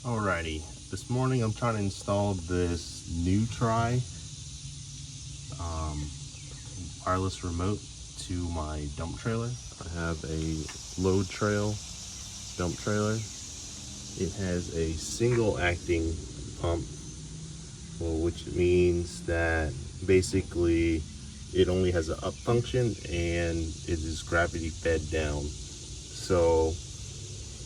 Alrighty, this morning I'm trying to install this Newtry wireless remote to my dump trailer. I have a load trail dump trailer. It has a single acting pump, which means that basically it only has an up function and it is gravity fed down. So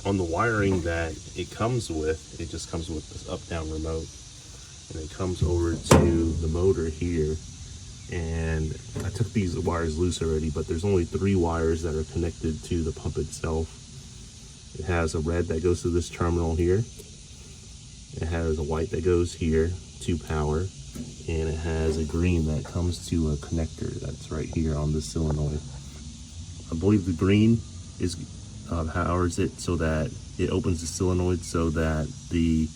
on the wiring that it comes with, it just comes with this up-down remote, and it comes over to the motor here. And I took these wires loose already, but there's only 3 wires that are connected to the pump itself. It has a red that goes to this terminal here. It has a white that goes here to power, and it has a green that comes to a connector that's right here on the solenoid. I believe the green is powers it so that it opens the solenoid so that the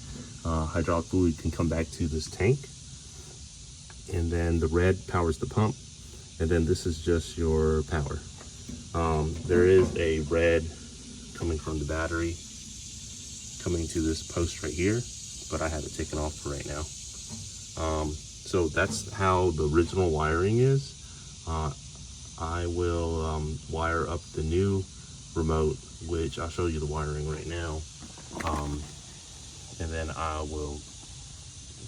hydraulic fluid can come back to this tank, and then the red powers the pump, and then this is just your power. There is a red coming from the battery coming to this post right here, but I have it taken off for right now. So that's how the original wiring is. I will wire up the new remote, which I'll show you the wiring right now, and then I will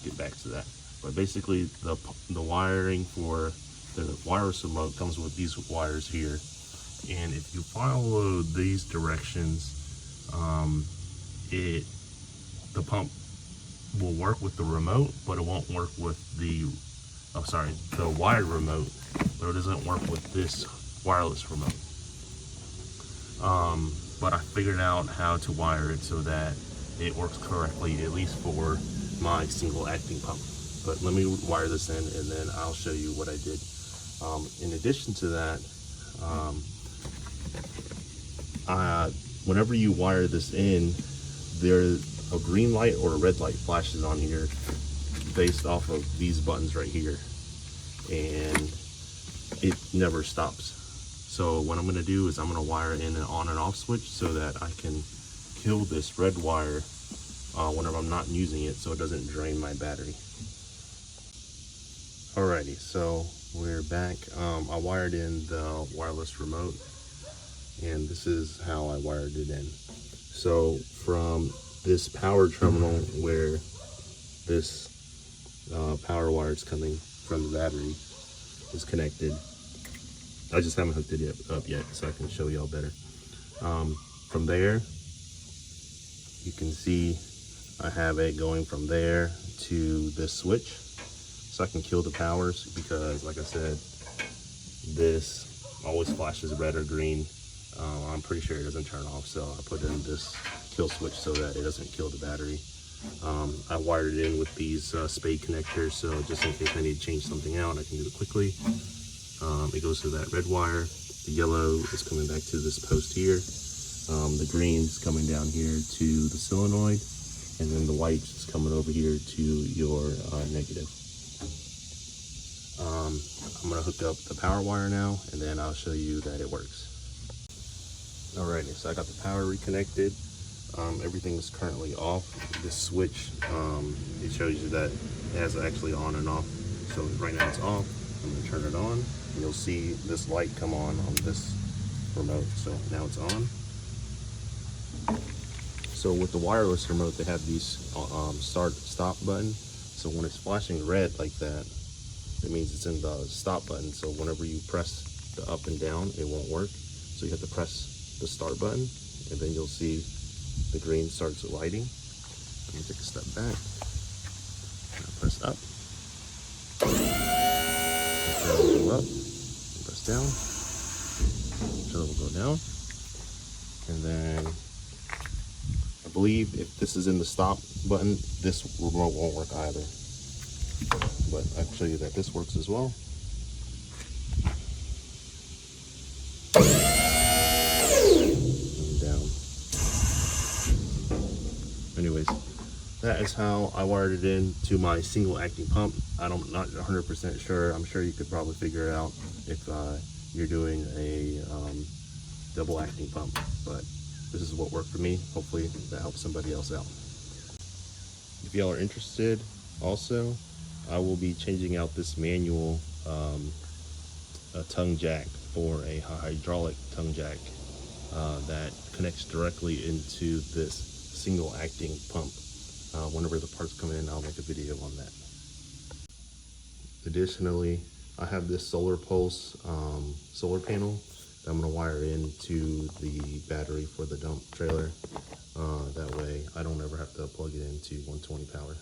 get back to that. But basically the wiring for the wireless remote comes with these wires here, and if you follow these directions, the pump will work with the remote, but it won't work with the wired remote, but it doesn't work with this wireless remote. But I figured out how to wire it so that it works correctly, at least for my single acting pump. But let me wire this in and then I'll show you what I did. In addition to that, whenever you wire this in, there's a green light or a red light flashes on here based off of these buttons right here, and it never stops. So what I'm going to do is I'm going to wire in an on and off switch so that I can kill this red wire whenever I'm not using it, so it doesn't drain my battery. Alrighty, so we're back. I wired in the wireless remote, and this is how I wired it in. So from this power terminal where this power wire is coming from the battery is connected, I just haven't hooked it up yet so I can show y'all better. From there, you can see I have it going from there to this switch, so I can kill the powers, because like I said, this always flashes red or green. I'm pretty sure it doesn't turn off, so I put in this kill switch so that it doesn't kill the battery. I wired it in with these spade connectors, so just in case I need to change something out, I can do it quickly. It goes to that red wire. The yellow is coming back to this post here. The green is coming down here to the solenoid, and then the white is coming over here to your negative. I'm going to hook up the power wire now, and then I'll show you that it works. Alrighty, so I got the power reconnected. Everything is currently off. This switch, it shows you that it has actually on and off. So right now it's off. I'm going to turn it on, and you'll see this light come on this remote. So now it's on. So with the wireless remote, they have these stop button. So when it's flashing red like that, it means it's in the stop button. So whenever you press the up and down, it won't work. So you have to press the start button, and then you'll see the green starts lighting. Let me take a step back. Now press up. It will go up. Press down. So it will go down. And then I believe if this is in the stop button, this remote won't work either. But I can show you that this works as well. And down. Anyways, that is how I wired it in to my single acting pump. I'm not 100% sure. I'm sure you could probably figure it out if you're doing a double acting pump, but this is what worked for me. Hopefully that helps somebody else out. If y'all are interested also, I will be changing out this manual tongue jack for a hydraulic tongue jack that connects directly into this single acting pump. Whenever the parts come in, I'll make a video on that. Additionally, I have this SolarPulse solar panel that I'm going to wire into the battery for the dump trailer. That way I don't ever have to plug it into 120 power.